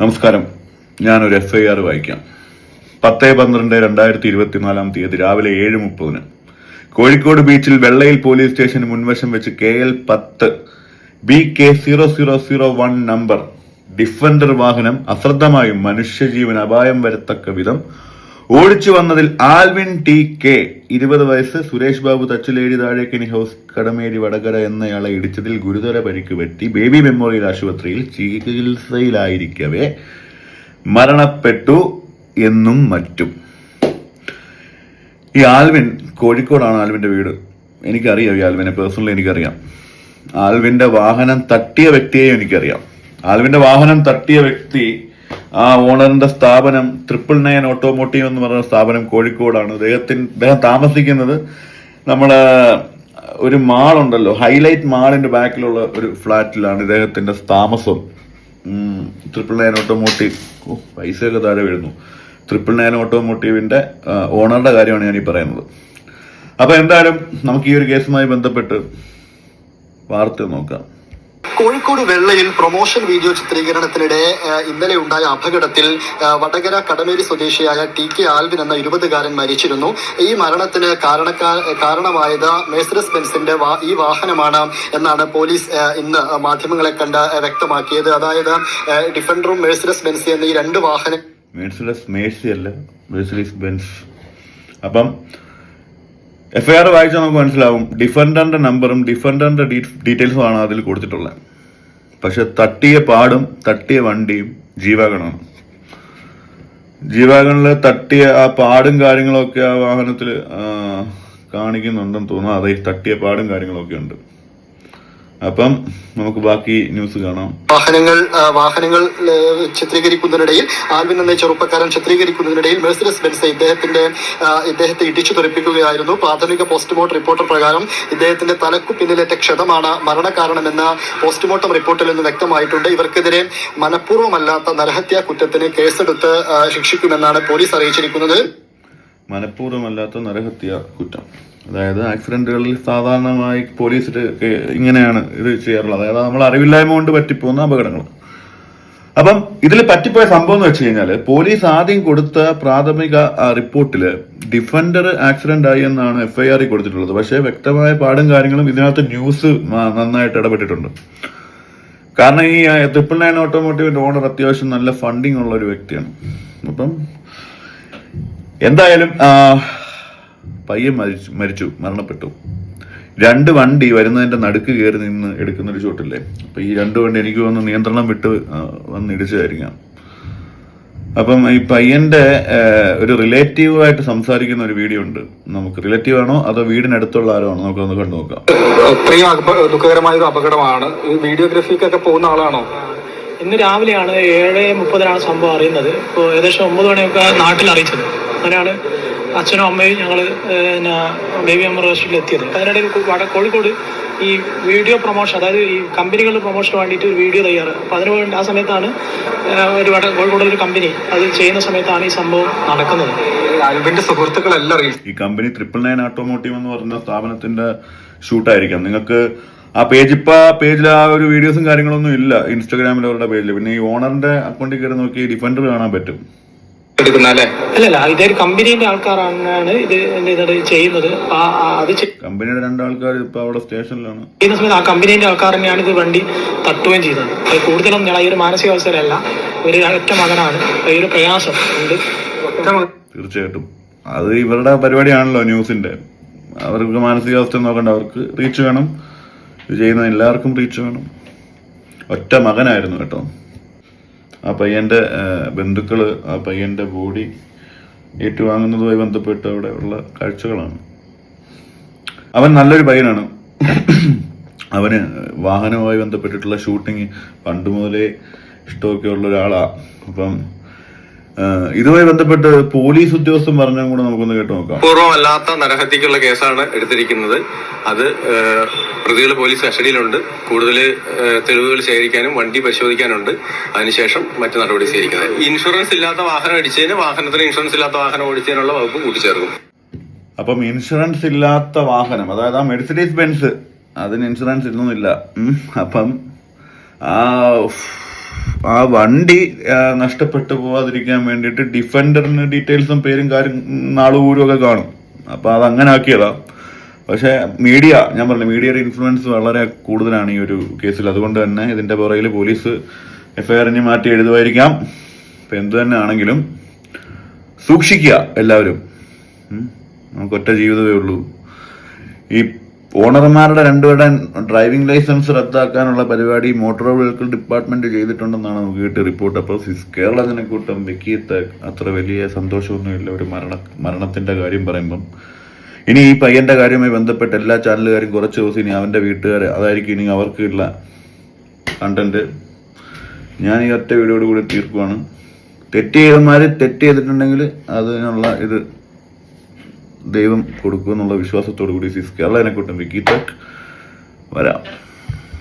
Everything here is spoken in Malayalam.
നമസ്കാരം. ഞാനൊരു FIR വായിക്കാം. 10/12/2024 രാവിലെ 7:30 കോഴിക്കോട് ബീച്ചിൽ വെള്ളയിൽ പോലീസ് സ്റ്റേഷന് മുൻവശം വെച്ച് KL10 BK0001 നമ്പർ ഡിഫൻഡർ വാഹനം അശ്രദ്ധമായും മനുഷ്യജീവൻ അപായം വരത്തക്ക വിധം ഓടിച്ചു വന്നതിൽ ആൽവിൻ TK 20 വയസ്സ്, സുരേഷ് ബാബു തച്ചിലേരി താഴേക്കനി ഹൗസ് കടമേരി വടകര എന്നയാളെ ഇടിച്ചതിൽ ഗുരുതര പരിക്ക് പറ്റി ബേബി മെമ്മോറിയൽ ആശുപത്രിയിൽ ചികിത്സയിലായിരിക്കവേ മരണപ്പെട്ടു എന്നും മറ്റും. ഈ ആൽവിൻ കോഴിക്കോടാണ് ആൽവിന്റെ വീട്. എനിക്കറിയാം ഈ ആൽവിനെ പേഴ്സണലി എനിക്കറിയാം. ആൽവിന്റെ വാഹനം തട്ടിയ വ്യക്തിയെയും എനിക്കറിയാം. ആൽവിന്റെ വാഹനം തട്ടിയ വ്യക്തി ആ ഓണറിന്റെ സ്ഥാപനം 999 ഓട്ടോമോട്ടീവ് എന്ന് പറയുന്ന സ്ഥാപനം കോഴിക്കോടാണ്. അദ്ദേഹം താമസിക്കുന്നത് നമ്മളെ ഒരു മാളുണ്ടല്ലോ, ഹൈലൈറ്റ് മാളിന്റെ ബാക്കിലുള്ള ഒരു ഫ്ലാറ്റിലാണ് ഇദ്ദേഹത്തിന്റെ താമസം. 999 ഓട്ടോമോട്ടീവ്, പൈസയൊക്കെ താഴെ വീഴുന്നു. 999 ഓട്ടോമോട്ടീവിന്റെ ഓണറുടെ കാര്യമാണ് ഞാൻ ഈ പറയുന്നത്. അപ്പൊ എന്തായാലും നമുക്ക് ഈ ഒരു കേസുമായി ബന്ധപ്പെട്ട് വാർത്ത നോക്കാം. കോഴിക്കോട് വെള്ളയിൽ പ്രൊമോഷൻ വീഡിയോ ചിത്രീകരണത്തിനിടെ ഇന്നലെ ഉണ്ടായ അപകടത്തിൽ വടകര കടമേരി സ്വദേശിയായ TK ആൽവിൻ എന്ന 20-കാരൻ മരിച്ചിരുന്നു. ഈ മരണത്തിന് കാരണമായത് മെഴ്സിഡസ് ബെൻസിന്റെ ഈ വാഹനമാണ് എന്നാണ് പോലീസ് ഇന്ന് മാധ്യമങ്ങളെ കണ്ട് വ്യക്തമാക്കിയത്. അതായത് ഡിഫൻഡറും മെഴ്സിഡസ് ബെൻസ് എന്ന ഈ രണ്ട് വാഹനം, മെഴ്സിഡസ് ബെൻസ്. അപ്പം FIR വായിച്ചാൽ നമുക്ക് മനസ്സിലാവും ഡിഫൻഡറിന്റെ നമ്പറും ഡിഫൻഡറിന്റെ ഡീറ്റെയിൽസും ആണ് അതിൽ കൊടുത്തിട്ടുള്ളത്. പക്ഷെ തട്ടിയ പാടും തട്ടിയ വണ്ടിയും ജീവാഗണാണ്. ജീവാഗണില് തട്ടിയ ആ പാടും കാര്യങ്ങളൊക്കെ ആ വാഹനത്തിൽ കാണിക്കുന്നുണ്ടെന്ന് തോന്നുന്നു. അതിൽ തട്ടിയ പാടും കാര്യങ്ങളൊക്കെ ഉണ്ട്. അപ്പം നമുക്ക് ബാക്കി ന്യൂസ് കാണാം. വാഹനങ്ങൾ ചിത്രീകരിക്കുന്നതിനിടയിൽ ആൽവിൻ എന്ന ചെറുപ്പക്കാരൻ ചിത്രീകരിക്കുന്നതിനിടയിൽ മെഴ്സിഡസ് ബെൻസ് ഇദ്ദേഹത്തെ ഇടിച്ചു തെറിപ്പിക്കുകയായിരുന്നു. പ്രാഥമിക പോസ്റ്റ്മോർട്ടം റിപ്പോർട്ട് പ്രകാരം ഇദ്ദേഹത്തിന്റെ തലക്കു പിന്നിലേറ്റ ക്ഷതമാണ് മരണകാരണമെന്ന് പോസ്റ്റ്മോർട്ടം റിപ്പോർട്ടിൽ നിന്ന് വ്യക്തമായിട്ടുണ്ട്. ഇവർക്കെതിരെ മനഃപൂർവ്വമല്ലാത്ത നരഹത്യാ കുറ്റത്തിന് കേസെടുത്ത് ശിക്ഷിക്കുമെന്നാണ് പോലീസ് അറിയിച്ചിരിക്കുന്നത്. മനഃപൂർവ്വമല്ലാത്ത നരഹത്യാ കുറ്റം, അതായത് ആക്സിഡന്റുകളിൽ സാധാരണമായി പോലീസിൽ ഇങ്ങനെയാണ് ഇത് ചെയ്യാറുള്ളത്. അതായത് നമ്മൾ അറിവില്ലായ്മ കൊണ്ട് പറ്റിപ്പോകുന്ന അപകടങ്ങൾ. അപ്പം ഇതിൽ പറ്റിപ്പോയ സംഭവം എന്ന് വെച്ച് കഴിഞ്ഞാൽ പോലീസ് ആദ്യം കൊടുത്ത പ്രാഥമിക റിപ്പോർട്ടില് ഡിഫൻഡർ ആക്സിഡന്റ് ആയി എന്നാണ് FIR കൊടുത്തിട്ടുള്ളത്. പക്ഷേ വ്യക്തമായ പാടും കാര്യങ്ങളും ഇതിനകത്ത് ന്യൂസ് നന്നായിട്ട് ഇടപെട്ടിട്ടുണ്ട്. കാരണം ഈ 999 ഓട്ടോമോട്ടീവിന്റെ ഓണർ അത്യാവശ്യം നല്ല ഫണ്ടിങ് ഉള്ള ഒരു വ്യക്തിയാണ്. അപ്പം എന്തായാലും പയ്യൻ മരണപ്പെട്ടു. 2 വണ്ടി വരുന്നതിന്റെ നടുക്ക് കയറി നിന്ന് എടുക്കുന്നൊരു ഷോട്ടില്ലേ. അപ്പൊ ഈ 2 വണ്ടി എനിക്ക് തോന്നുന്നു നിയന്ത്രണം വിട്ട് വന്ന് ഇടിച്ചതായിരിക്കാം. അപ്പം ഈ പയ്യന്റെ ഒരു റിലേറ്റീവായിട്ട് സംസാരിക്കുന്ന ഒരു വീഡിയോ ഉണ്ട്. നമുക്ക് റിലേറ്റീവ് ആണോ അതോ വീടിനടുത്തുള്ള ആരോ ആണോ നമുക്കൊന്ന് കണ്ടു നോക്കാം. ഇത്രയും ദുഃഖകരമായ ഒരു അപകടമാണ്. വീഡിയോഗ്രാഫിക്കൊക്കെ പോകുന്ന ആളാണോ? ഇന്ന് രാവിലെയാണ് 7:30 സംഭവം അറിയുന്നത്. ഇപ്പോൾ ഏകദേശം 9 മണിയൊക്കെ നാട്ടിൽ അറിയിച്ചത്. അങ്ങനെയാണ് അച്ഛനും അമ്മയും ഞങ്ങൾ ബേബി മെമ്മോറിയൽ ഹോസ്പിറ്റലിൽ എത്തിയത്. അതിനിടയിൽ കോഴിക്കോട് ഈ വീഡിയോ പ്രൊമോഷൻ, അതായത് ഈ കമ്പനികളുടെ പ്രൊമോഷന് വേണ്ടിയിട്ട് ഒരു വീഡിയോ തയ്യാറ്. അപ്പോൾ അതിന് വേണ്ടി ആ സമയത്താണ് കോഴിക്കോടൊരു കമ്പനി അത് ചെയ്യുന്ന സമയത്താണ് ഈ സംഭവം നടക്കുന്നത്. ആൽവിന്റെ സുഹൃത്തുക്കളെല്ലാം ഈ കമ്പനി 999 ഓട്ടോമോട്ടീവ് എന്ന് പറഞ്ഞ സ്ഥാപനത്തിന്റെ ഷൂട്ടായിരിക്കാം. നിങ്ങൾക്ക് ആ പേജിൽ ആ ഒരു വീഡിയോസും കാര്യങ്ങളൊന്നും ഇല്ല ഇൻസ്റ്റാഗ്രാമിൽ അവരുടെ പേജിൽ. പിന്നെ ഈ ഓണറിന്റെ അക്കൗണ്ടിൽ കയറി നോക്കി ഡിഫൻഡർ കാണാൻ പറ്റും. അല്ലല്ല, ഇതൊരു കമ്പനിയുടെ ആൾക്കാരാണ് ഇത് ചെയ്യുന്നത്. കമ്പനിയുടെ 2 ആൾക്കാർ ഇപ്പൊ അവിടെ സ്റ്റേഷനിലാണ്. ചെയ്യുന്ന സമയത്ത് ആ കമ്പനിയുടെ ആൾക്കാർ തന്നെയാണ് ഇത് വണ്ടി തട്ടുകയും ചെയ്തത്. അത് കൂടുതലും ഈ ഒരു മാനസികാവസ്ഥയിലല്ല, ഒരു ഒറ്റ മകനാണ്, ഈ ഒരു പ്രയാസം ഉണ്ട്. തീർച്ചയായിട്ടും അത് ഇവരുടെ പരിപാടിയാണല്ലോ ന്യൂസിന്റെ. അവർക്ക് മാനസികാവസ്ഥ നോക്കണ്ട, അവർക്ക് റീച്ച് വേണം. ഇത് ചെയ്യുന്ന എല്ലാവർക്കും റീച്ച് വേണം. ഒറ്റ മകനായിരുന്നു കേട്ടോ. ആ പയ്യന്റെ ബന്ധുക്കള് ആ പയ്യന്റെ ബോഡി ഏറ്റുവാങ്ങുന്നതുമായി ബന്ധപ്പെട്ട് അവിടെ ഉള്ള കാഴ്ചകളാണ്. അവൻ നല്ലൊരു പയ്യനാണ്. അവന് വാഹനവുമായി ബന്ധപ്പെട്ടിട്ടുള്ള ഷൂട്ടിങ് പണ്ട് മുതലേ ഇഷ്ടമൊക്കെ ഉള്ള ഒരാളാ. അപ്പം ഇതുമായി ബന്ധപ്പെട്ട് പോലീസ് ഉദ്യോഗസ്ഥൻ പറഞ്ഞും കൂടെ നമുക്കൊന്ന് കേട്ട് നോക്കാം. പൂർവ്വമല്ലാത്ത നരഹത്യക്കുള്ള കേസാണ് എടുത്തിരിക്കുന്നത്. അത് പ്രതികൾ പോലീസ് കസ്റ്റഡിയിലുണ്ട്. കൂടുതൽ തെളിവുകൾ ശേഖരിക്കാനും വണ്ടി പരിശോധിക്കാനുണ്ട്. അതിനുശേഷം മറ്റു നടപടി സ്വീകരിക്കുന്നത്. ഇൻഷുറൻസ് ഇല്ലാത്ത വാഹനം ഇടിച്ചതിന് വാഹനത്തിന് ഇൻഷുറൻസ് ഇല്ലാത്ത വാഹനം ഓടിച്ചതിനുള്ള വകുപ്പ് കൂട്ടിച്ചേർക്കും. അപ്പം ഇൻഷുറൻസ് ഇല്ലാത്ത വാഹനം, അതായത് ആ മെഴ്സിഡസ് ബെൻസ്, അതിന് ഇൻഷുറൻസ് ഇല്ലൊന്നുമില്ല. അപ്പം ആ ആ വണ്ടി നഷ്ടപ്പെട്ടു പോവാതിരിക്കാൻ വേണ്ടിയിട്ട് ഡിഫൻഡറിന് ഡീറ്റെയിൽസും പേരും കാര്യം നാളുകൂരും ഒക്കെ കാണും. അപ്പൊ അത് അങ്ങനെ ആക്കിയതാ. പക്ഷെ മീഡിയ, ഞാൻ പറഞ്ഞു, മീഡിയയുടെ ഇൻഫ്ലുവൻസ് വളരെ കൂടുതലാണ് ഈ ഒരു കേസിൽ. അതുകൊണ്ട് തന്നെ ഇതിന്റെ പുറകിൽ പോലീസ് എഫ്ഐആറിന് മാറ്റി എഴുതുമായിരിക്കാം. ഇപ്പൊ എന്തു തന്നെ ആണെങ്കിലും സൂക്ഷിക്കുക എല്ലാവരും. നമുക്കൊറ്റ ജീവിതമേ ഉള്ളൂ. ഈ ഓണർമാരുടെ രണ്ടുപേരുടെ ഡ്രൈവിംഗ് ലൈസൻസ് റദ്ദാക്കാനുള്ള പരിപാടി മോട്ടോർ വെഹിക്കിൾ ഡിപ്പാർട്ട്മെന്റ് ചെയ്തിട്ടുണ്ടെന്നാണ് നമുക്ക് കിട്ടിയ റിപ്പോർട്ട്. അപ്പോൾ കേരള ജനക്കൂട്ടം വെക്കിയത്ത് അത്ര വലിയ സന്തോഷമൊന്നുമില്ല ഒരു മരണത്തിന്റെ കാര്യം പറയുമ്പം. ഇനി ഈ പയ്യന്റെ കാര്യവുമായി ബന്ധപ്പെട്ട് എല്ലാ ചാനലുകാരും കുറച്ച് ദിവസം ഇനി അവന്റെ വീട്ടുകാർ, അതായിരിക്കും ഇനി അവർക്കുള്ള കണ്ടന്റ്. ഞാൻ ഈ ഒറ്റ വീഡിയോട് കൂടി തീർക്കുവാണ്. തെറ്റ് ചെയ്തിട്ടുണ്ടെങ്കിൽ അതിനുള്ള ഇത് ദൈവം കൊടുക്കുമെന്നുള്ള വിശ്വാസത്തോടു കൂടി കേരള ജനക്കൂട്ടം വിക്കി ടോക്ക് വരാം.